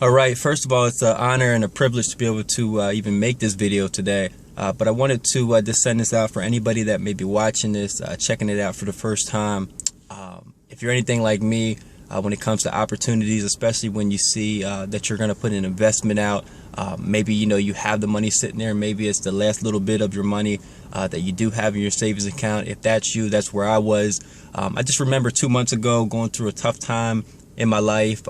All right, first of all, it's an honor and a privilege to be able to even make this video today. But I wanted to just send this out for anybody that may be watching this, checking it out for the first time. If you're anything like me, when it comes to opportunities, especially when you see that you're going to put an investment out, maybe you have the money sitting there, maybe it's the last little bit of your money that you do have in your savings account. If that's you, that's where I was. I just remember 2 months ago going through a tough time in my life.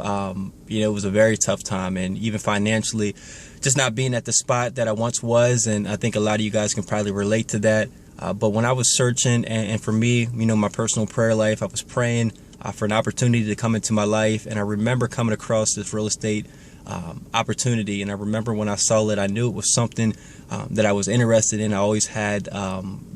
It was a very tough time, and even financially, just not being at the spot that I once was. And I think a lot of you guys can probably relate to that. But when I was searching, and for me, my personal prayer life, I was praying for an opportunity to come into my life. And I remember coming across this real estate opportunity. And I remember when I saw it, I knew it was something that I was interested in. I always had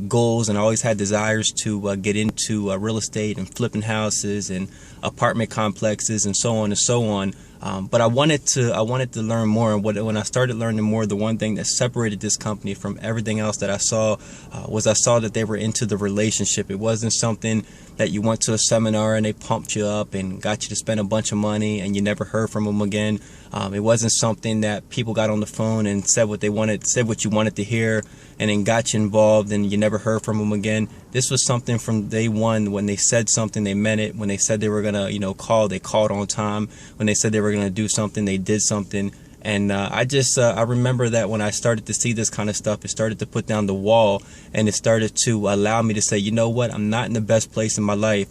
goals, and I always had desires to get into real estate and flipping houses and apartment complexes and so on and so on. But I wanted to learn more. And when I started learning more, the one thing that separated this company from everything else that I saw was I saw that they were into the relationship. It wasn't something that you went to a seminar and they pumped you up and got you to spend a bunch of money and you never heard from them again. It wasn't something that people got on the phone and said what you wanted to hear and then got you involved and you never heard from them again. This was something from day one. When they said something, they meant it. When they said they were gonna call, they called on time. When they said they were gonna do something, they did something. And I remember that when I started to see this kind of stuff, it started to put down the wall, and it started to allow me to say, you know what, I'm not in the best place in my life,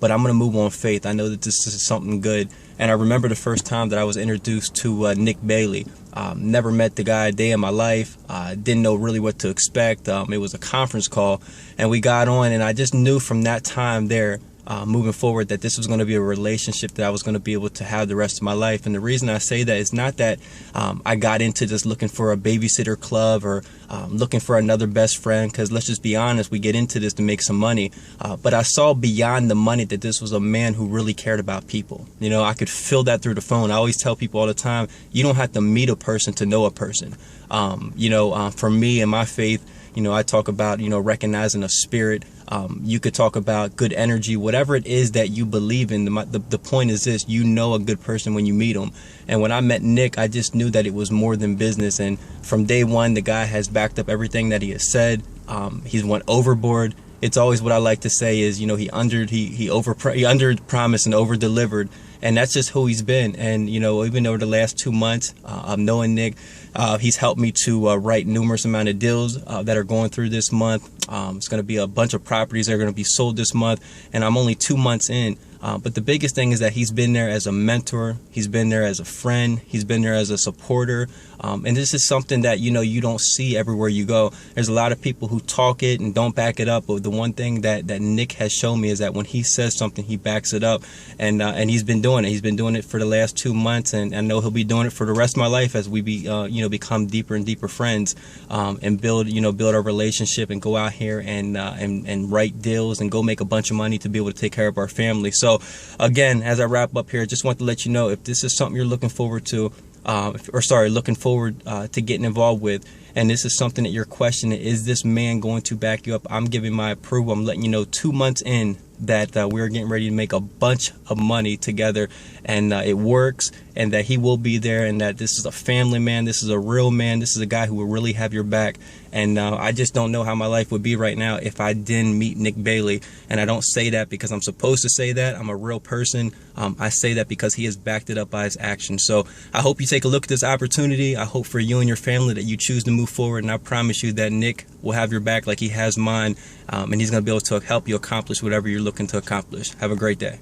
but I'm going to move on faith. I know that this is something good. And I remember the first time that I was introduced to Nick Bailey. Never met the guy a day in my life. Didn't know really what to expect. It was a conference call, and we got on, and I just knew from that time there, moving forward, that this was going to be a relationship that I was going to be able to have the rest of my life. And the reason I say that is not that I got into just looking for a babysitter club or looking for another best friend, because let's just be honest, we get into this to make some money. But I saw beyond the money that this was a man who really cared about people. I could feel that through the phone. I always tell people all the time, you don't have to meet a person to know a person. For me and my faith, I talk about, recognizing a spirit. You could talk about good energy, whatever it is that you believe in. The point is this: a good person when you meet them. And when I met Nick, I just knew that it was more than business. And from day one, the guy has backed up everything that he has said. He's went overboard. It's always what I like to say is, he under promised and over delivered. And that's just who he's been. And, even over the last 2 months of knowing Nick, he's helped me to write numerous amount of deals that are going through this month. It's going to be a bunch of properties that are going to be sold this month. And I'm only 2 months in. But the biggest thing is that he's been there as a mentor. He's been there as a friend. He's been there as a supporter. And this is something that, you don't see everywhere you go. There's a lot of people who talk it and don't back it up. But the one thing that Nick has shown me is that when he says something, he backs it up. And he's been doing it. He's been doing it for the last 2 months. And I know he'll be doing it for the rest of my life as we become deeper and deeper friends, and build our relationship and go out here and write deals and go make a bunch of money to be able to take care of our family. So again, as I wrap up here, I just want to let you know, if this is something you're looking forward to, looking forward to getting involved with, and this is something that you're questioning, is this man going to back you up? I'm giving my approval. I'm letting you know 2 months in that we're getting ready to make a bunch of money together, and it works, and that he will be there, and that this is a family man. This is a real man. This is a guy who will really have your back. And I just don't know how my life would be right now if I didn't meet Nick Bailey. And I don't say that because I'm supposed to say that. I'm a real person. I say that because he has backed it up by his actions. So I hope you take a look at this opportunity. I hope for you and your family that you choose to move forward. And I promise you that Nick will have your back like he has mine. And he's going to be able to help you accomplish whatever you're looking to accomplish. Have a great day.